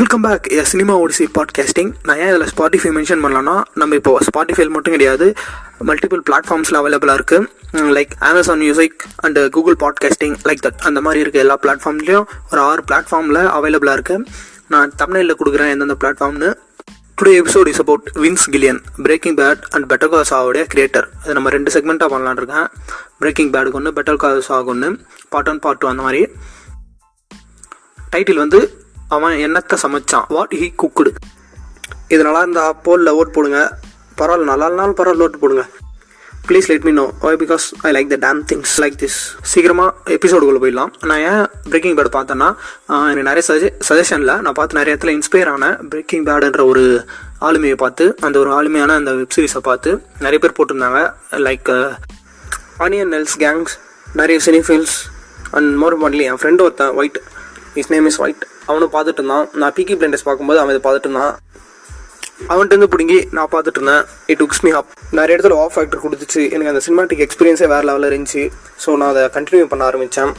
Welcome back cinema odyssey podcasting. நான் ஏன் இதில் ஸ்பாட்டிஃபை மென்ஷன் பண்ணலான்னா, நம்ம இப்போ ஸ்பாட்டிஃபை மட்டும் கிடையாது, மல்டிபிள் பிளாட்ஃபார்ம்ஸில் அவைலபிளாக இருக்குது. Like Amazon music and Google podcasting like that அந்த மாதிரி இருக்குது. எல்லா பிளாட்ஃபார்ம்லேயும் ஒரு 6 பிளாட்ஃபார்மில் அவைலபிளாக இருக்குது. நான் தம்ப்நெயிலில் கொடுக்குறேன் எந்தெந்த பிளாட்ஃபார்ம்னு. Today episode is about Vince Gilligan, Breaking Bad and Better Call சாவோடைய கிரியேட்டர். அது நம்ம 2 செக்மெண்ட்டாக பண்ணலான்னு இருக்கேன். பிரேக்கிங் பேடுக்கு ஒன்று, பெட்டர் கால் சாவுக்கு ஒன்று, பார்ட் 1 பார்ட் 2 அந்த மாதிரி. டைட்டில் வந்து அவன் என்னத்தை சமைச்சான், வாட் ஹீ குக்குடு. இது நல்லா இருந்தால் போலில் ஓட் போடுங்க, பரவாயில்ல நல்லா இருந்தாலும் பரவாயில்ல ஓட்டு போடுங்க. Please let me know why, because I like the damn things like this. சீக்கிரமாக எபிசோடுக்குள்ளே போயிடலாம். நான் ஏன் பிரேக்கிங் பேட் பார்த்தேன்னா, எனக்கு நிறைய சஜஷனில் நான் பார்த்து நிறைய இடத்துல இன்ஸ்பயர் ஆனேன். பிரேக்கிங் பேடுன்ற ஒரு ஆளுமையை பார்த்து, அந்த ஒரு ஆளுமையான அந்த வெப்சீரிஸை பார்த்து நிறைய பேர் போட்டிருந்தாங்க. லைக் ஆனியன் நெல்ஸ் கேங்ஸ், நிறைய சினிஃபில்ஸ் அண்ட் மோர் இம்பார்ட்லி என் ஃப்ரெண்டு ஒருத்தன் White, his name is White, அவனும் பார்த்துட்டு இருந்தான். நான் பீக்கி பிளைண்டர்ஸ் பார்க்கும்போது அவன் இதை பார்த்துட்டு இருந்தான். அவன்கிட்ட பிடிங்கி நான் பார்த்துட்டு இருந்தேன். இட் டுக்ஸ் மீ அப். நிறைய இடத்துல ஆஃப் ஃபேக்டர் கொடுத்துச்சு. எனக்கு அந்த சினிமாட்டிக் எக்ஸ்பீரியன்ஸே வேறு லெவலில் இருந்துச்சு. ஸோ நான் அதை கண்டினியூ பண்ண ஆரம்பித்தேன்.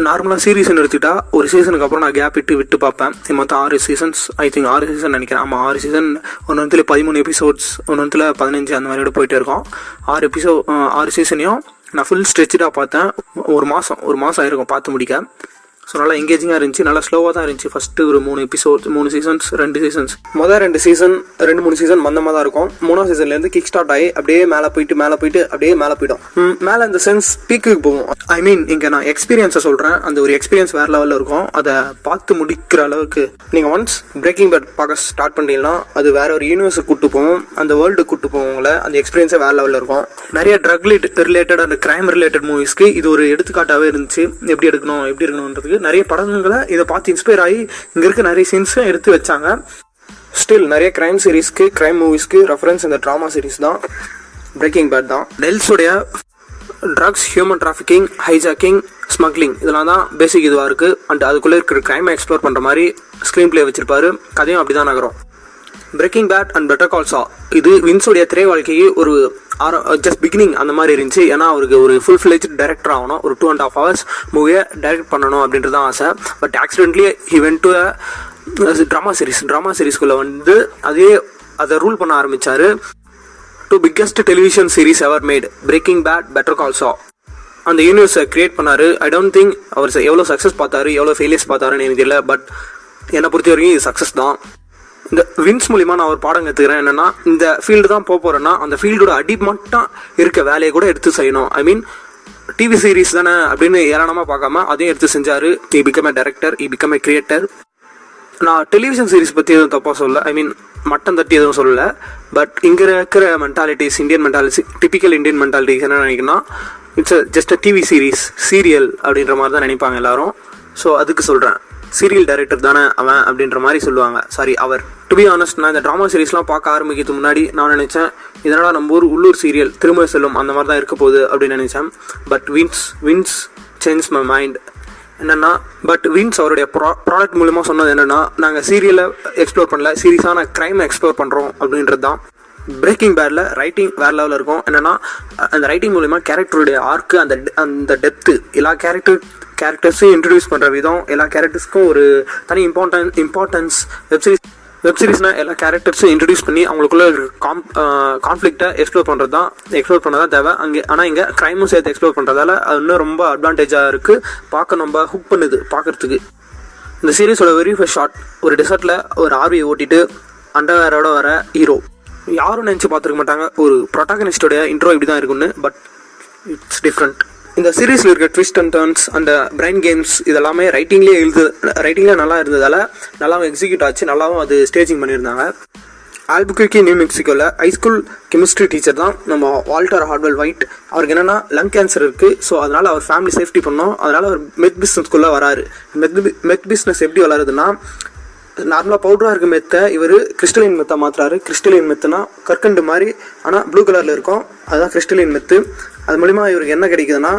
நார்மலாக சீரீஸ்ன்னு எடுத்துக்கிட்டா ஒரு சீசனுக்கு அப்புறம் நான் கேப் விட்டு பார்ப்பேன். மொத்தம் 6 சீசன்ஸ், ஐ திங்க் 6 சீசன் நினைக்கிறேன். ஆமாம் 6 சீசன். ஒன்று 13 எபிசோட்ஸ், ஒன்று 15 அந்த மாதிரியோட போயிட்டே இருக்கோம். 6 சீசனையும் நான் ஃபுல் ஸ்ட்ரெச்சாக பார்த்தேன். ஒரு மாதம் ஆயிருக்கும் பார்த்து முடிக்க. ஸோ நல்லா எங்கேஜிங்காக இருந்துச்சு, நல்லா ஸ்லோவாக தான் இருந்துச்சு. ஃபஸ்ட்டு ஒரு 3 எபிசோட், 3 சீசன்ஸ், 2 சீசன்ஸ், மொதல் 2 சீசன் 2-3 சீசன் மந்தமாக தான் இருக்கும். 3ஆவது சீசன்லேருந்து கிக் ஸ்டார்ட் ஆகி அப்படியே மேலே போயிட்டு அப்படியே மேலே போயிடும். மேலே இந்த சென்ஸ் பீக்குக்கு போகும். ஐ மீன் இங்கே நான் எக்ஸ்பீரியன்ஸை சொல்கிறேன். அந்த ஒரு எக்ஸ்பீரியன்ஸ் வேறு லெவலில் இருக்கும். அதை பார்த்து முடிக்கிற அளவுக்கு நீங்கள் ஒன்ஸ் பிரேக்கிங் பேட் பார்க்க ஸ்டார்ட் பண்ணிட்டீங்கன்னா அது வேற ஒரு யூனிவர்ஸுக்கு கூட்டு போகும், அந்த வேர்ல்டுக்கு கூட்டு போவங்கள. அந்த எக்ஸ்பீரியன்ஸே வேறு லெவலில் இருக்கும். நிறைய drug related and crime related மூவிஸ்க்கு இது ஒரு எடுத்துக்காட்டாகவே இருந்துச்சு. எப்படி இருக்கணுன்றதுக்கு நிறைய படங்களை இதை பார்த்து இன்ஸ்பயர் ஆகி இங்கே இருக்க நிறைய சீன்ஸும் எடுத்து வச்சாங்க. ஸ்டில் நிறைய கிரைம் சீரீஸ்க்கு, கிரைம் மூவிஸ்க்கு ரெஃபரன்ஸ் இந்த ட்ராமா சீரீஸ் தான், பிரேக்கிங் பேட் தான். நெல்ஸோடைய drugs, human trafficking, hijacking, smuggling இதெல்லாம் தான் பேசிக் இதுவாக இருக்குது. அண்ட் அதுக்குள்ளே இருக்கிற கிரைமை எக்ஸ்ப்ளோர் பண்ணுற மாதிரி ஸ்க்ரீன் பிளே வச்சிருப்பாரு. கதையும் அப்படி தான் நகரும். Braking Bad and Better Call சால் இது வின்ஸோடைய திரை வாழ்க்கைக்கு ஒரு ஜஸ்ட் பிகினிங் அந்த மாதிரி இருந்துச்சு. ஏன்னா அவருக்கு ஒரு ஃபுல் ஃபிளெஜ் டைரக்டர் ஆகணும், ஒரு 2.5 hours மூவியை டைரக்ட் பண்ணணும் அப்படின்றது தான் ஆசை. But accidentally he went to drama சீரீஸ்குள்ளே வந்து அதை ரூல் பண்ண ஆரம்பித்தார். 2 biggest television series ever made, Breaking Bad, Better Call Saul. அந்த யூனிவர்ஸை கிரியேட் பண்ணார். ஐ டோன்ட் திங்க் அவர் எவ்வளோ சக்ஸஸ் பார்த்தாரு, எவ்வளோ ஃபெயிலியர்ஸ் பார்த்தாருன்னு எனக்கு தெரியல. பட் என்னை பொறுத்த வரைக்கும் இது சக்ஸஸ் தான். இந்த வின்ஸ் மூலிமா நான் ஒரு பாடம் கற்றுக்கிறேன். என்னென்னா, இந்த ஃபீல்டு தான் போகிறேன்னா அந்த ஃபீல்டோட அடிமட்டம் இருக்க வேலையை கூட எடுத்து செய்யணும். ஐ மீன் டிவி சீரீஸ் தானே அப்படின்னு ஏராளமாக பார்க்காம அதையும் எடுத்து செஞ்சார். He become a director, he become a creator. நான் டெலிவிஷன் சீரீஸ் பற்றி எதுவும் தப்பாக சொல்லலை, ஐ மீன் மட்டம் தட்டி எதுவும் சொல்லலை. பட் இங்கே இருக்கிற mentalities, Indian mentality, typical Indian mentalities என்ன நினைக்கிறேன்னா, it's just a TV series, serial அப்படின்ற மாதிரி தான் நினைப்பாங்க எல்லாரும். ஸோ அதுக்கு சொல்கிறேன், சீரியல் டைரக்டர் தானே அவன் அப்படின்ற மாதிரி சொல்லுவாங்க. சாரி அவர். டு பி ஆனஸ்ட், நான் இந்த ட்ராமா சீரீஸ்லாம் பார்க்க ஆரம்பிக்கிறதுக்கு முன்னாடி நான் நினச்சேன் இதனால் நம்ம உள்ளூர் சீரியல் திரும்ப செல்லும் அந்த மாதிரி தான் இருக்க போகுது அப்படின்னு நினச்சேன். But Vince change my mind. என்னென்னா, பட் வின்ஸ் அவருடைய ப்ராடக்ட் மூலமாக சொன்னது என்னென்னா, நாங்கள் சீரியலை எக்ஸ்ப்ளோர் பண்ணல, சீரியஸான க்ரைமை எக்ஸ்ப்ளோர் பண்ணுறோம் அப்படின்றது தான். பிரேக்கிங் பேடில் ரைட்டிங் வேறு லெவலில் இருக்கும். என்னென்னா, அந்த ரைட்டிங் மூலிமா கேரக்டருடைய ஆர்க்கு, அந்த டெப்த்து, எல்லா கேரக்டர்ஸையும் இன்ட்ரடியூஸ் பண்ணுற விதம், எல்லா கேரக்டர்ஸ்க்கும் ஒரு தனி இம்பார்ட்டன்ஸ். வெப்சீரிஸ்னால் எல்லா கேரக்டர்ஸும் இன்ட்ரடியூஸ் பண்ணி அவங்களுக்குள்ள கான்ஃப்ளிக்டை எக்ஸ்ப்ளோர் பண்ண தான் தேவை அங்கே. ஆனால் இங்கே க்ரைமும் சேர்த்து எக்ஸ்ப்ளோர் பண்ணுறதால அது இன்னும் ரொம்ப அட்வான்டேஜாக இருக்குது. பார்க்க ரொம்ப ஹுக் பண்ணுது பார்க்குறதுக்கு. இந்த சீரீஸோட வெரி ஃபர்ஸ்ட் ஷாட், ஒரு டெசர்ட்டில் ஒரு ஆர்வியை ஓட்டிட்டு அண்டர்வேரோட வர ஹீரோ. யாரும் நினச்சி பார்த்துருக்க மாட்டாங்க ஒரு ப்ரொட்டாகனிஸ்டோடைய இன்ட்ரோ இப்படி தான் இருக்குன்னு. But it's different. இந்த சீரீஸில் இருக்க ட்விஸ்ட் அண்ட் டர்ன்ஸ், அந்த பிரைன் கேம்ஸ் இதெல்லாமே ரைட்டிங்லேயே நல்லா இருந்ததால் நல்லாவும் எக்ஸிக்யூட் ஆச்சு, நல்லாவும் அது ஸ்டேஜிங் பண்ணியிருந்தாங்க. ஆல்புக்வர்கி, நியூ மெக்சிகோவில் ஹைஸ்கூல் கெமிஸ்ட்ரி டீச்சர் தான் நம்ம வால்டர் ஹார்ட்வெல் ஒயிட். அவருக்கு என்னென்னா லங் கேன்சர் இருக்குது. ஸோ அதனால் அவர் ஃபேமிலி சேஃப்டி பண்ணோம். அதனால் அவர் மெத் பிஸ்னஸ்குள்ளே வராரு. மெத் பிஸ்னஸ் எப்படி வளருதுன்னா, நார்மலாக பவுடராக இருக்க மெத்தை இவர் கிறிஸ்டலின் மெத்தை மாற்றுறாரு. கிறிஸ்டலின் மெத்துனா கற்கண்டு மாதிரி, ஆனால் ப்ளூ கலரில் இருக்கும், அதுதான் கிறிஸ்டலின் மெத்து. அது மூலிமா இவருக்கு என்ன கிடைக்குதுன்னா,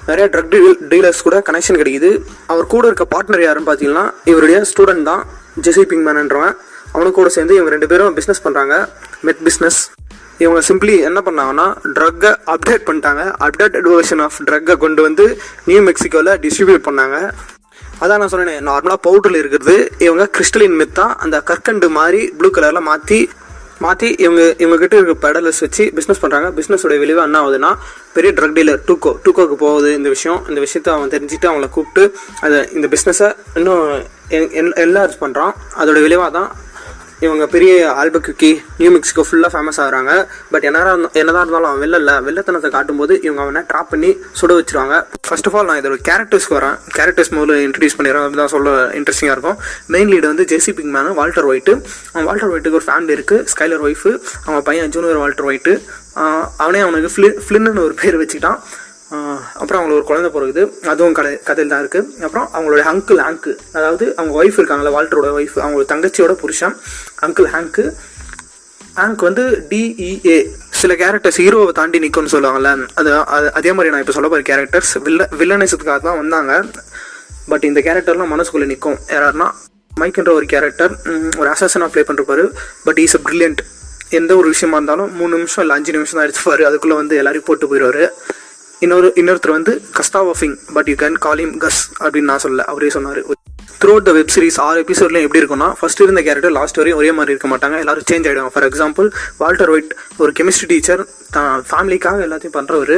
நிறைய ட்ரக் டீலர்ஸ் கூட கனெக்ஷன் கிடைக்குது. அவர் கூட இருக்க பார்ட்னர் யாருன்னு பார்த்தீங்கன்னா இவருடைய ஸ்டூடெண்ட் தான், ஜெசி பிங்மேன்றவன். அவனுக்கு கூட சேர்ந்து இவங்க 2 பேரும் பிஸ்னஸ் பண்ணுறாங்க, மெத் பிஸ்னஸ். இவங்க சிம்பிளி என்ன பண்ணாங்கன்னா, ட்ரக்கை அப்டேட் பண்ணிட்டாங்க. அப்டேட்டட் வெர்ஷன் ஆஃப் ட்ரக்கை கொண்டு வந்து நியூ மெக்சிகோவில் டிஸ்ட்ரிபியூட் பண்ணாங்க. அதான் நான் சொன்னேன், நார்மலாக பவுடரில் இருக்கிறது இவங்க கிறிஸ்டலின் மெத்தா அந்த கற்கண்டு மாதிரி ப்ளூ கலரில் மாற்றி இவங்க கிட்ட இருக்க பெடலர்ஸ் வச்சு பிஸ்னஸ் பண்ணுறாங்க. பிஸ்னஸோட விளைவு என்ன ஆகுதுன்னா பெரிய ட்ரக் டீலர் டூக்கோக்கு போகுது இந்த விஷயத்தை அவன் தெரிஞ்சுட்டு அவங்கள கூப்பிட்டு அதை இந்த பிஸ்னஸை இன்னும் என்லார்ஜ் பண்ணுறான். அதோட விளைவாக தான் இவங்க பெரிய ஆல்பக்குக்கி நியூ மெக்சிகோ ஃபுல்லாக ஃபேமஸ் ஆகிறாங்க. பட் என்னதான் இருந்தாலும் அவன் வெள்ளத்தனத்தை காட்டும்போது இவங்க அவனை ட்ராப் பண்ணி சுட வச்சுருவாங்க. ஃபர்ஸ்ட் ஆஃப் ஆல் நான் இதோட கேரக்டர்ஸ்க்கு வரேன். கேரக்டர்ஸ் முதல்ல இன்ட்ரடியூஸ் பண்ணிடுறேன், அப்படி தான் சொல்ல இன்ட்ரெஸ்டிங்காக இருக்கும். மெயின் லீடு வந்து ஜெசி பிங்க்மேன், வால்டர் ஒயிட்டு. அவன் வால்டர் ஒயிட்டுக்கு ஒரு ஃபேமிலி இருக்குது, ஸ்கைலர் ஒய்ஃபு, அவன் பையன் ஜூனியர் வால்டர் ஒயிட்டு. அவனுக்கு ஃப்ளின்னு ஒரு பேர் வச்சுக்கிட்டான். அப்புறம் அவங்களுக்கு ஒரு குழந்தை பிறகுது, அதுவும் கதையில் தான் இருக்குது. அப்புறம் அவங்களுடைய அங்கிள் ஹேங்க்கு, அதாவது அவங்க ஒய்ஃப் இருக்காங்களா வால்டரோட ஒய்ஃப், அவங்களோட தங்கச்சியோட புருஷன் அங்கிள் ஹேங்க் வந்து DEA. சில கேரக்டர்ஸ் ஹீரோவை தாண்டி நிற்கும்னு சொல்லுவாங்கள்ல, அதே மாதிரி நான் இப்போ சொல்ல போகிற கேரக்டர்ஸ் வில்லனைசத்துக்காக தான் வந்தாங்க. பட் இந்த கேரக்டர்லாம் மனசுக்குள்ளே நிற்கும். யாருன்னா மைக்ன்ற ஒரு கேரக்டர் ஒரு அசாசனாக ப்ளே பண்ணிருப்பாரு. But is a brilliant. எந்த ஒரு விஷயமா இருந்தாலும் 3 நிமிஷம் இல்லை 5 நிமிஷம் தான் எடுத்துப்பாரு, அதுக்குள்ளே வந்து எல்லாரையும் போட்டு போயிடுவார். இன்னொருத்தர் வந்து Gustavo Fring, but you can call him Gus அப்படின்னு நான் சொல்ல, அவரே சொன்னார். Throughout the web series 6 எபிசோட்லையும் எப்படி இருக்குன்னா, ஃபர்ஸ்ட் இருந்த கேரக்டர் லாஸ்ட் வரையும் ஒரே மாதிரி இருக்க மாட்டாங்க, எல்லாரும் சேஞ்ச் ஆகிடுவாங்க. ஃபார் எக்ஸாம்பிள் வால்டர் ஒயிட் ஒரு கெமிஸ்ட்ரி டீச்சர், ஃபேமிலிக்காக எல்லாத்தையும் பண்ணுறவர்.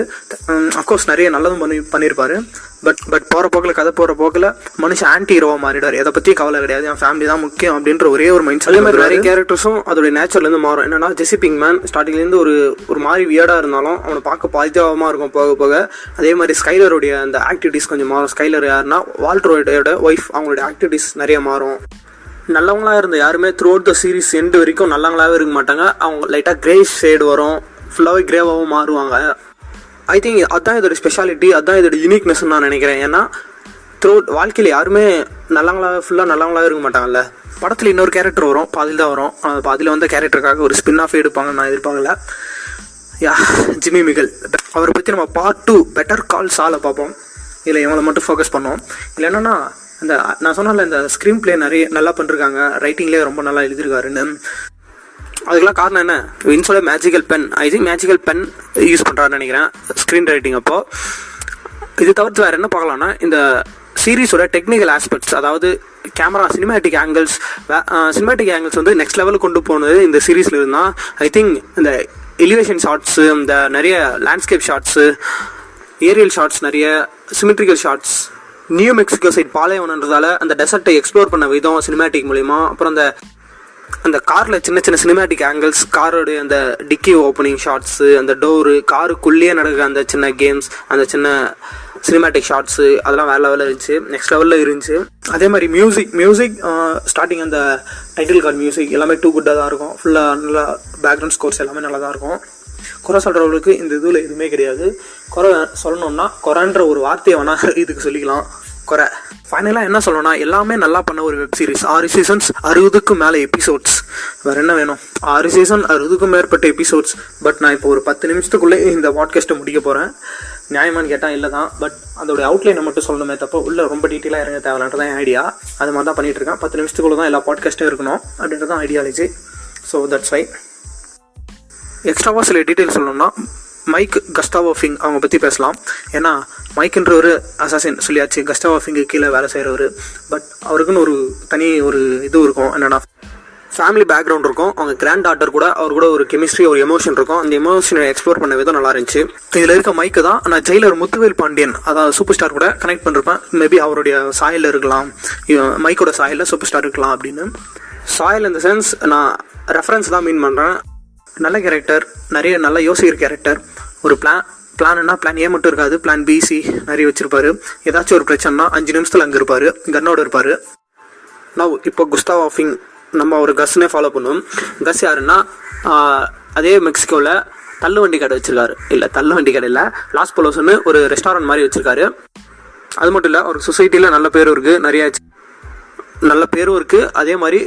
அஃப்கோர்ஸ் நிறைய நல்லதும் பண்ணியிருப்பாரு. பட் கதை போகிற போக்கில் மனுஷன் ஆன்டி ஹீரோவாக மாறிடுவார். எதை பற்றியும் கவலை கிடையாது, என் ஃபேமிலி தான் முக்கியம் அப்படின்ற ஒரே ஒரு மைண்ட் செட். அதே மாதிரி நிறைய கேரக்டர்ஸும் அதோட நேச்சர்லேருந்து மாறும். என்னன்னா ஜெசி பிங்க்மேன் ஸ்டார்டிங்லேருந்து ஒரு மாதிரி வியர்டாக இருந்தாலும் அவனை பார்க்க பாசிட்டிவாக இருக்கும் போக. அதே மாதிரி ஸ்கைலருடைய அந்த ஆக்டிவிட்டிஸ் கொஞ்சம் மாறும். ஸ்கைலர் யாருன்னா வால்டர் ஒயிட்டோட ஒய்ஃப், அவங்களுடைய ஆக்டிவிட்டிஸ் நிறைய மாறும். நல்லவங்களாக இருந்த யாருமே through out the series end வரைக்கும் நல்லவங்களாகவே இருக்க மாட்டாங்க. அவங்க லைட்டாக கிரே ஷேடு வரும், ஃபுல்லாகவே கிரேவாகவும் மாறுவாங்க. ஐ திங்க் அதுதான் இதோட ஸ்பெஷாலிட்டி, அதுதான் இதோட யூனிக்னஸ்ன்னு நான் நினைக்கிறேன். ஏன்னா த்ரூ வால்க்கையில் யாருமே ஃபுல்லாக நல்லவங்களாக இருக்க மாட்டாங்கல்ல. படத்தில் இன்னொரு கேரக்டர் வரும், பாதியில் தான் வரும். பாதியில் வந்த கேரக்டருக்காக ஒரு ஸ்பின் ஆஃப் எடுப்பாங்கன்னு நான் எதிர்பார்க்கல. ஜிம்மி மிகல், அவரை பற்றி நம்ம பார்ட் 2 பெட்டர் கால் சாலை பார்ப்போம். இல்லை இவங்களை மட்டும் ஃபோக்கஸ் பண்ணோம். இல்லை என்னென்னா இந்த நான் சொன்னால இந்த ஸ்க்ரீன் பிளே நிறைய நல்லா பண்ணிருக்காங்க, ரைட்டிங்லேயே ரொம்ப நல்லா எழுதியிருக்காருன்னு. அதுக்கெல்லாம் காரணம் என்ன, வின்ஸோட magical pen, I think magical pen use பண்ணுறாருன்னு நினைக்கிறேன் ஸ்க்ரீன் ரைட்டிங் அப்போ. இது தவிர்த்து வேறு என்ன பார்க்கலாம்னா இந்த சீரீஸோட டெக்னிக்கல் ஆஸ்பெக்ட்ஸ், அதாவது கேமரா சினிமேட்டிக் ஆங்கிள்ஸ் வந்து நெக்ஸ்ட் லெவலுக்கு கொண்டு போனது இந்த சீரீஸில் இருந்தால். ஐ திங்க் இந்த எலிவேஷன் ஷாட்ஸு, இந்த நிறைய லேண்ட்ஸ்கேப் ஷாட்ஸு, ஏரியல் ஷாட்ஸ், நிறைய symmetrical shots, New Mexico side பாலைவனன்றதால அந்த டெசர்ட்டை எக்ஸ்ப்ளோர் பண்ண விதம் சினிமேட்டிக் மூலிமா. அப்புறம் அந்த காரில் சின்ன சின்ன சினிமேட்டிக் ஆங்கிள்ஸ், காரோடைய அந்த டிக்கி ஓப்பனிங் ஷாட்ஸு, அந்த டோரு, காருக்குள்ளேயே நடக்கிற அந்த சின்ன கேம்ஸ், அந்த சின்ன சினிமேட்டிக் ஷாட்ஸு, அதெல்லாம் வேறு லெவலில் இருந்துச்சு, நெக்ஸ்ட் லெவலில் இருந்துச்சு. அதே மாதிரி மியூசிக் ஸ்டார்டிங் அந்த டைட்டில் கார்டு மியூசிக் எல்லாமே டூ குட்டாக தான் இருக்கும். ஃபுல்லாக நல்லா பேக்ரவுண்ட் ஸ்கோர்ஸ் எல்லாமே நல்லா தான் இருக்கும். குறை சொல்கிறவங்களுக்கு இந்த இதில் எதுவுமே கிடையாது. குறை சொல்லணும்னா குறைன்ற ஒரு வார்த்தையை வேணால் இதுக்கு சொல்லிக்கலாம். குறை ஃபைனலாக என்ன சொல்லணும்னா எல்லாமே நல்லா பண்ண ஒரு வெப் சீரிஸ். 6 சீசன்ஸ் 60க்கும் மேலே எபிசோட்ஸ், வேறு என்ன வேணும்? 6 சீசன் 60க்கும் மேற்பட்ட எபிசோட்ஸ். பட் நான் இப்போ ஒரு 10 நிமிஷத்துக்குள்ளே இந்த பாட்காஸ்ட்டை முடிக்க போகிறேன். நியாயமானு கேட்டால் இல்லை தான். பட் அதோட அவுட்லைனை மட்டும் சொல்லணுமே தப்போ உள்ள ரொம்ப டீட்டெயிலாக இறங்க தேவையில்லாதான் என் ஐடியா. அது மாதிரி தான் பண்ணிகிட்ருக்கேன். 10 நிமிஷத்துக்குள்ளே தான் எல்லா பாட்காஸ்ட்டும் இருக்கணும் அப்படின்றது தான் ஐடியாலஜி. So that's why. எக்ஸ்ட்ராவாக சில டீட்டெயில் சொல்லணும்னா மைக் கஸ்டாவோ ஃபிங் அவங்க பற்றி பேசலாம். ஏன்னா மைக்குன்ற ஒரு அசாசின் சொல்லியாச்சு, கஸ்டாவோ ஃபிங்கு கீழே வேலை செய்கிறவர். பட் அவருக்குன்னு ஒரு தனி ஒரு இது இருக்கும், என்னென்னா ஃபேமிலி பேக்ரவுண்ட் இருக்கும். அவங்க கிராண்ட் டாட்டர் கூட அவர் கூட ஒரு கெமிஸ்ட்ரி, ஒரு எமோஷன் இருக்கும். அந்த எமோஷனை எக்ஸ்ப்ளோர் பண்ண விதம் நல்லா இருந்துச்சு. இதில் இருக்க மைக்கு தான் நான் ஜெயிலர் முத்துவேல் பாண்டியன், அதாவது சூப்பர் ஸ்டார் கூட கனெக்ட் பண்ணிருப்பேன். மேபி அவருடைய சாயலில் இருக்கலாம், மைக்கோட சாயலில் சூப்பர் ஸ்டார் இருக்கலாம் அப்படின்னு. சாயல் இந்த சென்ஸ் நான் ரெஃபரன்ஸ் தான் மீன் பண்ணுறேன். நல்ல கேரக்டர், நிறைய நல்லா யோசிக்கிற கேரக்டர். ஒரு பிளான்னா பிளான் ஏ மட்டும் இருக்காது, பிளான் பிசி நிறைய வச்சுருப்பாரு. ஏதாச்சும் ஒரு பிரச்சனைனா 5 நிமிஷத்தில் அங்கே இருப்பார், கன்னோடு இருப்பார். நான் இப்போ குஸ்டாவோ ஃபிங் நம்ம ஒரு கஸ்னே ஃபாலோ பண்ணுவோம். கஸ் யாருன்னா அதே மெக்சிகோவில் தள்ளுவண்டி கடை வச்சுருக்காரு. இல்லை தள்ளுவண்டி கடை இல்லை, லாஸ் பொலோஸ்னு ஒரு ரெஸ்டாரண்ட் மாதிரி வச்சுருக்காரு. அது மட்டும் இல்லை, அவர் சொசைட்டியில் நல்ல பேரும் இருக்குது, நிறைய நல்ல பேரும் இருக்குது. அதே மாதிரி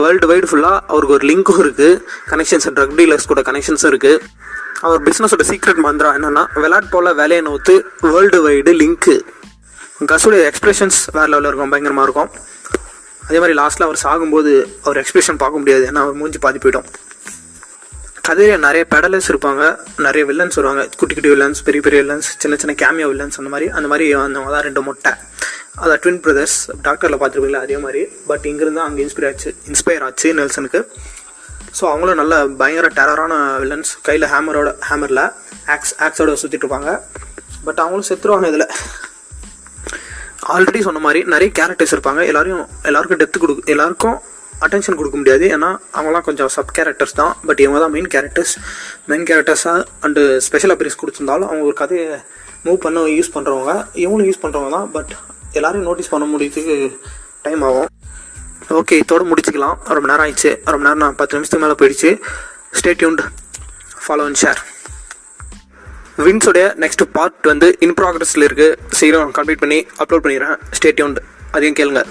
வேர்ல்டு வைடு ஃபுல்லாக அவருக்கு ஒரு லிங்க்கும் இருக்குது, கனெக்ஷன்ஸ், ட்ரக் டீலர்ஸ் கூட கனெக்ஷன்ஸும் இருக்குது. அவர் பிஸ்னஸோட சீக்ரெட் மந்திரம் என்னென்னா விளையாட் போல் வேலையை நோத்து வேர்ல்டு வைடு லிங்க்கு. கஸுடைய எக்ஸ்பிரஷன்ஸ் வேறு லெவலில் இருக்கும், பயங்கரமாக இருக்கும். அதே மாதிரி லாஸ்ட்டில் அவர் சாகும்போது அவர் எக்ஸ்பிரஷன் பார்க்க முடியாது, ஏன்னா அவர் மூஞ்சி பாதி போய்டும். கதையில் நிறைய பெடலர்ஸ் இருப்பாங்க, நிறைய வில்லன்ஸ் வருவாங்க, குட்டி குட்டி வில்லன்ஸ், பெரிய பெரிய வில்லன்ஸ், சின்ன சின்ன கேமியோ வில்லன்ஸ், அந்த மாதிரி அவங்க தான் 2 மொட்டை. அதை ட்வின் பிரதர்ஸ் டாக்டரில் பார்த்துருப்பீங்களா அதே மாதிரி. பட் இங்கேருந்து அங்கே இன்ஸ்பயர் ஆச்சு நெல்சனுக்கு. ஸோ அவங்களும் நல்ல பயங்கர டெரரான வில்லன்ஸ், கையில் ஹேமரில் ஆக்ஸோட சுற்றிட்டு இருப்பாங்க. பட் அவங்களும் செத்துருவாங்க இதில். ஆல்ரெடி சொன்ன மாதிரி நிறைய கேரக்டர்ஸ் இருப்பாங்க. எல்லாருக்கும் எல்லாருக்கும் அட்டென்ஷன் கொடுக்க முடியாது, ஏன்னா அவங்களாம் கொஞ்சம் சப் கேரக்டர்ஸ் தான். பட் இவங்க தான் மெயின் கேரக்டர்ஸாக அண்டு ஸ்பெஷல் அப்பியரன்ஸ் கொடுத்துருந்தாலும் அவங்க ஒரு கதையை மூவ் பண்ண யூஸ் பண்ணுறவங்க, இவங்களும் யூஸ் பண்ணுறவங்க தான். பட் எல்லாரையும் நோட்டீஸ் பண்ண முடியறதுக்கு டைம் ஆகும். ஓகே, இதோட முடிச்சுக்கலாம். ரொம்ப நேரம் ஆயிடுச்சு. ரொம்ப நேரம் நான் 10 நிமிஷத்துக்கு மேலே போயிடுச்சு. Stay tuned, follow and share. வின்ஸோடைய நெக்ஸ்ட் பார்ட் வந்து இன் ப்ராக்ரஸில் இருக்குது. சீக்கிரம் கம்ப்ளீட் பண்ணி அப்லோட் பண்ணிடுறேன். ஸ்டே டியூன்ட், அதையும் கேளுங்க.